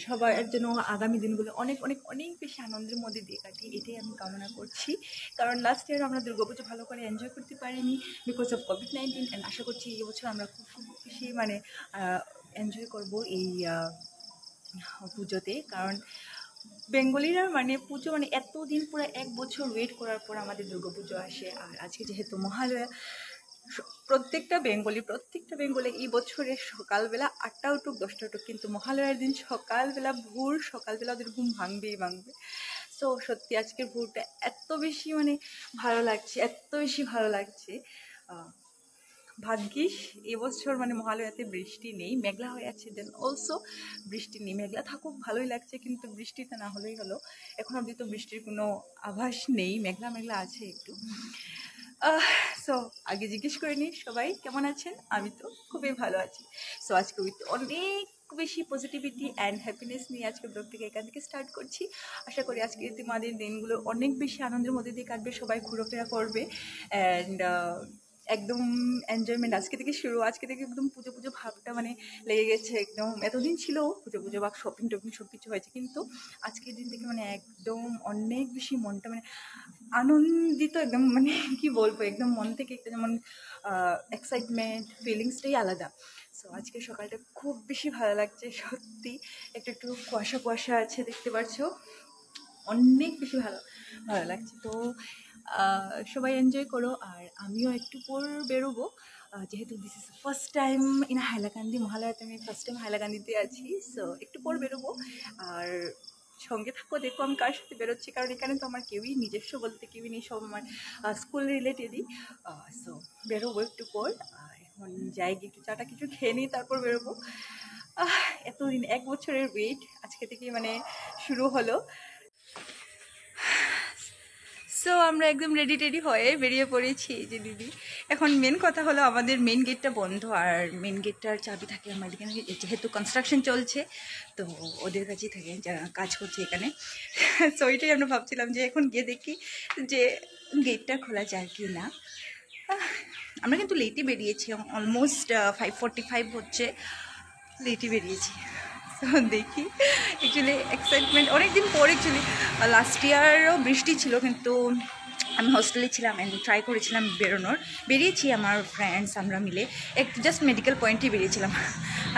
সবার জন্য আগামী দিনগুলো অনেক অনেক অনেক বেশি আনন্দের মধ্যে দিয়ে কাটি, এটাই আমি কামনা করছি। কারণ লাস্ট ইয়ার আমরা দুর্গাপুজো ভালো করে এনজয় করতে পারিনি বিকজ অফ কোভিড-19, অ্যান্ড আশা করছি এই বছর আমরা খুব বেশি এনজয় করব এই পুজোতে। কারণ বেঙ্গলিরা পুজো এতদিন পুরো 1 বছর ওয়েট করার পর আমাদের দুর্গাপুজো আসে। আর আজকে যেহেতু মহালয়া, প্রত্যেকটা বেঙ্গলি এই বছরের সকালবেলা 8টা উঠুক 10টা উঠুক, কিন্তু মহালয়ার দিন সকালবেলা ওদের ঘুম ভাঙবে। সো সত্যি আজকের ভোরটা এত বেশি ভালো লাগছে। ভাগ্যিস এবছর মহালয়াতে বৃষ্টি নেই, মেঘলা হয়ে আছে। দেন অলসো বৃষ্টি নেই, মেঘলা থাকুক ভালোই লাগছে, কিন্তু বৃষ্টিটা না হলেই হলো। এখন অবধি তো বৃষ্টির কোনো আভাস নেই, মেঘলা আছে একটু। সো আগে জিজ্ঞেস করে নিই সবাই কেমন আছেন। আমি তো খুবই ভালো আছি। সো আজকে উইথ অনেক বেশি পজিটিভিটি অ্যান্ড হ্যাপিনেস নিয়ে আজকে ব্লগটিকে এখান থেকে স্টার্ট করছি। আশা করি আজকে তোমাদের দিনগুলো অনেক বেশি আনন্দের মধ্যে দিয়ে কাটবে, সবাই ঘোরাফেরা করবে অ্যান্ড একদম এনজয়মেন্ট আজকে থেকে শুরু। আজকে থেকে একদম পুজো ভাবটা লেগে গেছে একদম। এতদিন ছিল পুজো বা শপিং সব কিছু হয়েছে, কিন্তু আজকের দিন থেকে একদম অনেক বেশি মনটা আনন্দিত, একদম কি বলবো, একদম মন থেকে একটা যেমন এক্সাইটমেন্ট ফিলিংসটাই আলাদা। সো আজকে সকালটা খুব বেশি ভালো লাগছে সত্যি। একটু কুয়াশা আছে, দেখতে পাচ্ছ, অনেক বেশি ভালো লাগছে। তো সবাই এনজয় করো। আর আমিও একটু পর বেরোবো, যেহেতু this is first time in Hailakandi. মহালয়াতে আমি ফার্স্ট টাইম হাইলাকান্দিতে আছি। সো একটু পর বেরোবো, আর সঙ্গে থাকো, দেখো আমি কার সাথে বেরোচ্ছি। কারণ এখানে তো আমার কেউই নিজস্ব বলতে কেউই নেই, সব আমার স্কুল রিলেটেডই। সো বেরোবো একটু পর। এখন যাই গিয়ে একটু চাটা কিছু খেয়ে নিই, তারপর বেরোবো। এতদিন 1 বছরের ওয়েট আজকে থেকে শুরু হলো। সো আমরা একদম রেডি হয়ে বেরিয়ে পড়েছি যে দিদি। এখন মেন কথা হলো আমাদের মেন গেটটা বন্ধ, আর মেন গেটটার চাবি থাকে আমার এখানে, যেহেতু কনস্ট্রাকশন চলছে তো ওদের কাছেই থাকে যারা কাজ করছে এখানে। সো এটাই আমরা ভাবছিলাম যে এখন গিয়ে দেখি যে গেটটা খোলা যায় কি না। আমরা কিন্তু লেটই বেরিয়েছি, অলমোস্ট 5:45 হচ্ছে, লেটই বেরিয়েছি। তো দেখি, অ্যাকচুয়ালি এক্সাইটমেন্ট অনেকদিন পর। অ্যাকচুয়ালি লাস্ট ইয়ারও বৃষ্টি ছিল, কিন্তু আমি হস্টেলে ছিলাম অ্যান্ড ট্রাই করেছিলাম বেরিয়েছি আমার ফ্রেন্ডস আমরা মিলে একটু জাস্ট মেডিকেল পয়েন্টেই বেরিয়েছিলাম।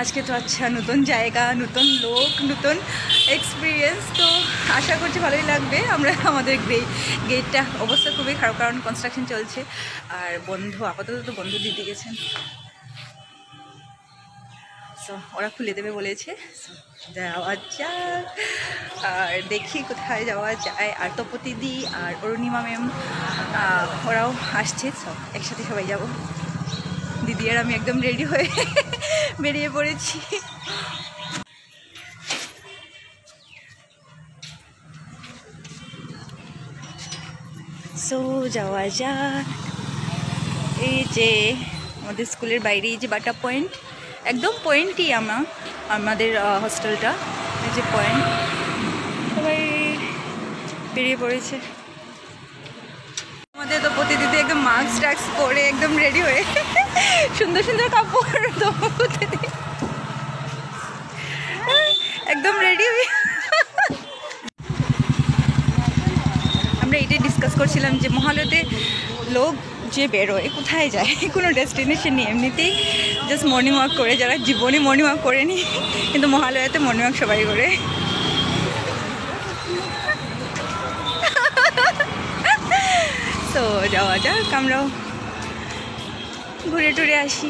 আজকে তো আচ্ছা, নতুন জায়গা, নতুন লোক, নতুন এক্সপিরিয়েন্স, তো আশা করছি ভালোই লাগবে। আমাদের গেটটা অবস্থা খুবই খারাপ, কারণ কনস্ট্রাকশন চলছে আর আপাতত তো বন্ধ দিতে গেছেন। সো ওরা খুলে দেবে বলেছে, যাওয়া যাক। আর দেখি কোথায় যাওয়া যায়। আর তপতিদি আর অরুণিমা ম্যাম ওরাও আসছে, সব একসাথে সবাই যাব। দিদি আর আমি একদম রেডি হয়ে বেরিয়ে পড়েছি। সো যাওয়া যাক। এই যে আমাদের স্কুলের বাইরে এই যে বাটা পয়েন্ট, একদম পয়েন্টই আমাদের হস্টেলটা, এই যে পয়েন্ট। সবাই বেরিয়ে পড়েছে। আমাদের তো প্রতিদিন একদম মাস্ক পরে একদম রেডি হয়ে সুন্দর কাপড় একদম রেডি হয়ে আমরা এটাই ডিসকাস করছিলাম যে মহালয়াতে লোক যে বেরোয় কোথায় যায়, কোনো ডেস্টিনেশন নেই, এমনিতেই জাস্ট মর্নিং ওয়াক করে, যারা জীবনে মর্নিং ওয়াক করেনি, কিন্তু মহালয়াতে মর্নিং ওয়াক সবাই করে। তো যাওয়া যাক, আমরাও ঘুরে টুরে আসি।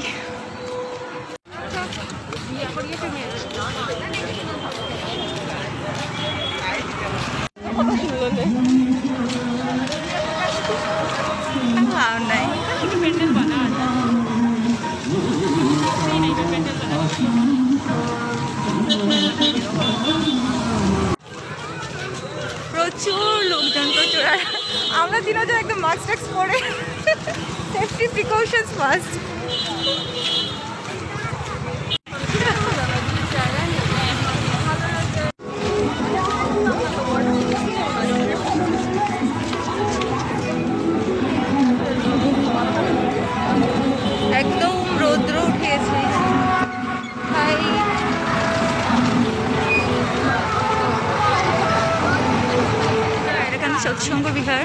নাই প্রচুর লোকজন, প্রচুর। আর আমরা 3 জন একদম মাস্ক পরে, সেফটি প্রিকশনস ফার্স্ট। একদম রৌদ্র উঠিয়েছে। সৎসঙ্গ বিহার।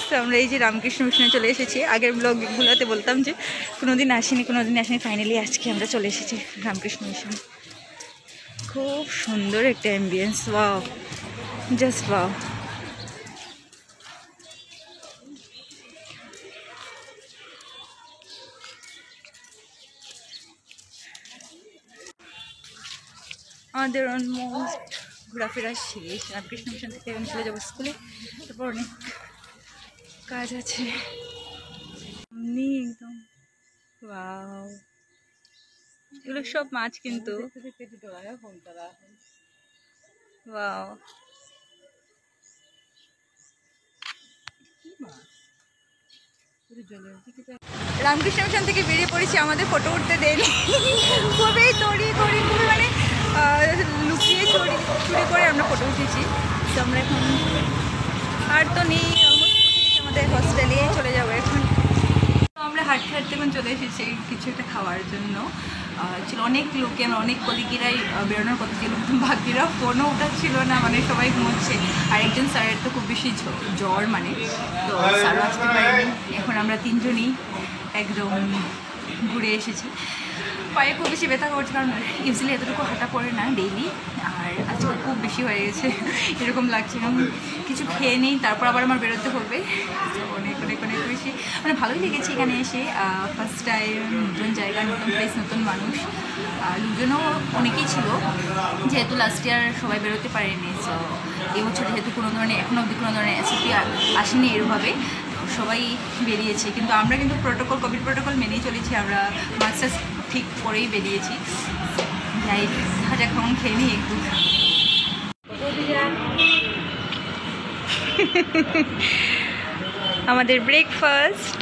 তো আমরা এই যে রামকৃষ্ণ মিশনে চলে এসেছি। আগের ব্লগগুলোতে বলতাম যে কোনোদিন আসিনি ফাইনালি আজকে আমরা চলে এসেছি রামকৃষ্ণ মিশনে। খুব সুন্দর একটা অ্যাম্বিয়েন্স, ওয়াও, জাস্ট ওয়াও। আমাদের অলমোস্ট ঘোরাফেরা শেষ। রামকৃষ্ণ মিশন থেকে আমি চলে যাবো স্কুলে, তারপর অনেক কাজ আছে। একদম ওয়াও, এগুলো সব মাছ কিন্তু। ওয়াও, রামকৃষ্ণ মিশন থেকে বেরিয়ে পড়েছি, আমাদের ফটো উঠতে দেয়নি। খুবই তড়ি খুবই মানে লুকিয়ে চুরি করে আমরা ফটো উঠেছি। তো আমরা এখন আর তো নেই, আমাদের হস্টেলে চলে যাবো এখন। তো আমরা হাঁটতে হাঁটতে এখন চলে এসেছি কিছু একটা খাওয়ার জন্য। ছিল অনেক লোকে, অনেক কলিগিরাই বেরোনোর কথা ছিল, বাকিরা ফোনও উঠাচ্ছিল না, মানে সবাই ঘুমোচ্ছে। আর একজন স্যারের তো খুব বেশি জ্বর, মানে তো স্যারও আসতে পারেনি। এখন আমরা তিনজনই একদম ঘুরে এসেছি। পায়ে খুব বেশি ব্যথা করছে, কারণ ইউজুয়ালি এতটুকু হাঁটা পড়ে না ডেইলি, আর আজকাল খুব বেশি হয়ে গেছে এরকম লাগছে। এবং কিছু খেয়ে নিই, তারপর আবার আমার বেরোতে হবে। অনেক অনেক অনেক বেশি মানে ভালোই লেগেছে এখানে এসে। ফার্স্ট টাইম, নতুন জায়গা, নতুন প্লেস, নতুন মানুষ। লোকজনও অনেকেই ছিল, যেহেতু লাস্ট ইয়ার সবাই বেরোতে পারেনি। সো এবছর যেহেতু কোনো ধরনের এখনও অবধি কোনো ধরনের এসওপি আসেনি এরভাবে, সবাই বেরিয়েছে। কিন্তু আমরা কিন্তু কোভিড প্রোটোকল মেনেই চলেছি। আমরা মাস্ক ঠিক করেই বেরিয়েছি। যাই দেখা যাক, এখন খেয়ে নিই একটু। আমাদের ব্রেকফাস্ট।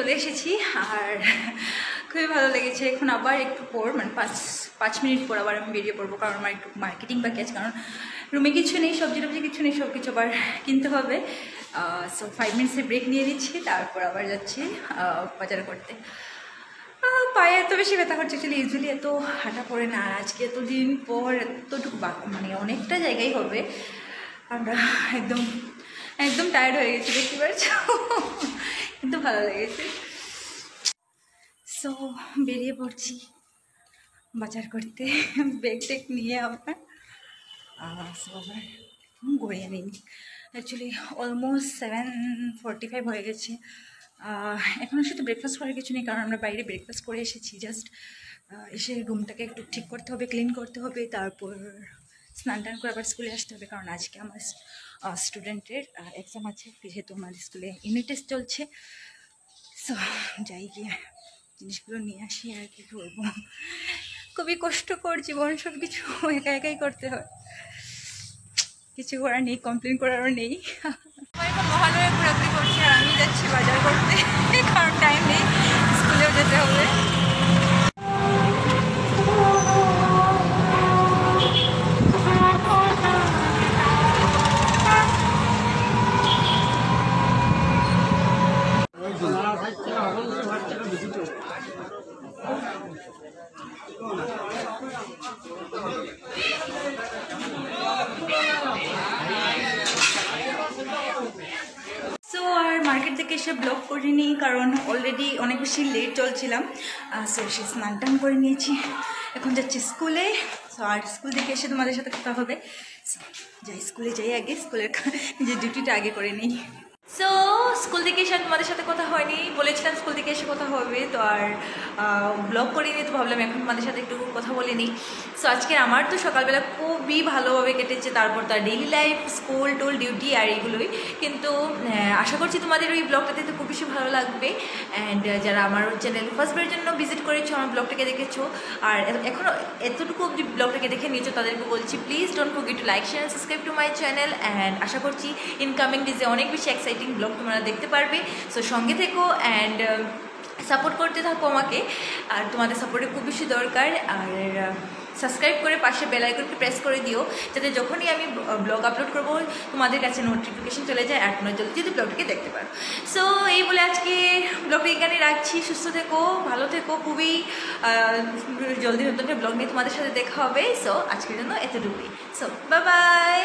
চলে এসেছি আর খুবই ভালো লেগেছে। এখন আবার একটু পর, মানে পাঁচ মিনিট পর আবার আমি বেরিয়ে পড়বো, কারণ আমার একটু মার্কেটিং বাকি আছে। কারণ রুমে কিছু নেই, সবজি টবজি কিছু নেই, সব কিছু আবার কিনতে হবে। সো 5 মিনিটসের ব্রেক নিয়ে নিচ্ছি, তারপর আবার যাচ্ছি বাজার করতে। পায়ে এত বেশি ব্যথা করছে, অ্যাকচুয়ালি ইউজুয়ালি এত হাঁটা পড়ে না। আর আজকে এতদিন পর এতটুকু মানে অনেকটা জায়গায় হবে। আমরা একদম একদম টায়ার্ড হয়ে গেছি, দেখতে পাচ্ছ, কিন্তু ভালো লেগেছে। সো বেরিয়ে পড়ছি বাজার করতে, ব্যাগ টেক নিয়ে আবার। সো আবার গড়িয়ে নিই। অ্যাকচুয়ালি অলমোস্ট 7:45 হয়ে গেছে। এখনও শুধু ব্রেকফাস্ট করার কিছু নেই, কারণ আমরা বাইরে ব্রেকফাস্ট করে এসেছি। জাস্ট এসে রুমটাকে একটু ঠিক করতে হবে, ক্লিন করতে হবে, তারপর স্নান টান করে আবার স্কুলে আসতে হবে। কারণ আজকে আমার স্টুডেন্টের এক্সাম আছে, যেহেতু আমাদের স্কুলে ইউনিট টেস্ট চলছে। সো যাই গিয়ে জিনিসগুলো নিয়ে আসি, আর কি করবো। খুবই কষ্টকর জীবন, সব কিছু একা একাই করতে হয়, কিছু করার নেই, কমপ্লেন করারও নেই। এখন মহালয়ে ঘোরাঘুরি করছি, আর আমি যাচ্ছি বাজার করতে, কারণ টাইম নেই, স্কুলেও যেতে হবে। সো আর মার্কেট থেকে এসে ব্লগ করিনি, কারণ অলরেডি অনেক বেশি লেট চলছিলাম। সো সে স্নান টান করে নিয়েছি, এখন যাচ্ছি স্কুলে। সো আর স্কুল থেকে এসে তোমাদের সাথে কথা হবে। যাই, স্কুলে যাই আগে, স্কুলের নিজের ডিউটিটা আগে করে নিই। সো স্কুল থেকে এসে তোমাদের সাথে কথা হয়নি, বলেছিলাম স্কুল থেকে এসে কথা হবে। তো আর ব্লগ করিনি, তো ভাবলাম এখন তোমাদের সাথে একটু কথা বলে নিই। সো আজকে আমার তো সকালবেলা খুবই ভালোভাবে কেটেছে, তারপর তার daily life, school toll duty আর এইগুলোই। কিন্তু আশা করছি তোমাদের ওই ব্লগটাতে তো খুব বেশি ভালো লাগবে। অ্যান্ড যারা আমার চ্যানেল ফার্স্টবারের জন্য ভিজিট করেছো, আমার ব্লগটাকে দেখেছো আর এখনও এতটুকু অবধি ব্লগটাকে দেখে নিয়েছো, তাদেরকে বলছি please don't forget to like share subscribe to my channel. And আশা করছি ইনকামিং ডিজে অনেক বেশি এক্সাইটিং ব্লগ তোমরা দেখতে পারবে। সো সঙ্গে থেকো অ্যান্ড সাপোর্ট করতে থাকো আমাকে, আর তোমাদের সাপোর্টে খুব বেশি দরকার। আর সাবস্ক্রাইব করে পাশে বেল আইকনটি প্রেস করে দিও, যাতে যখনই আমি ব্লগ আপলোড করবো তোমাদের কাছে নোটিফিকেশন চলে যায় আর তোমরা জলদি জলদি ব্লগটাকে দেখতে পারো। সো এই বলে আজকে ব্লগটা এখানে রাখছি। সুস্থ থেকো, ভালো থেকো, খুবই জলদি নতুন ব্লগ নিয়ে তোমাদের সাথে দেখা হবে। সো আজকের জন্য এতটুকুই। So bye bye.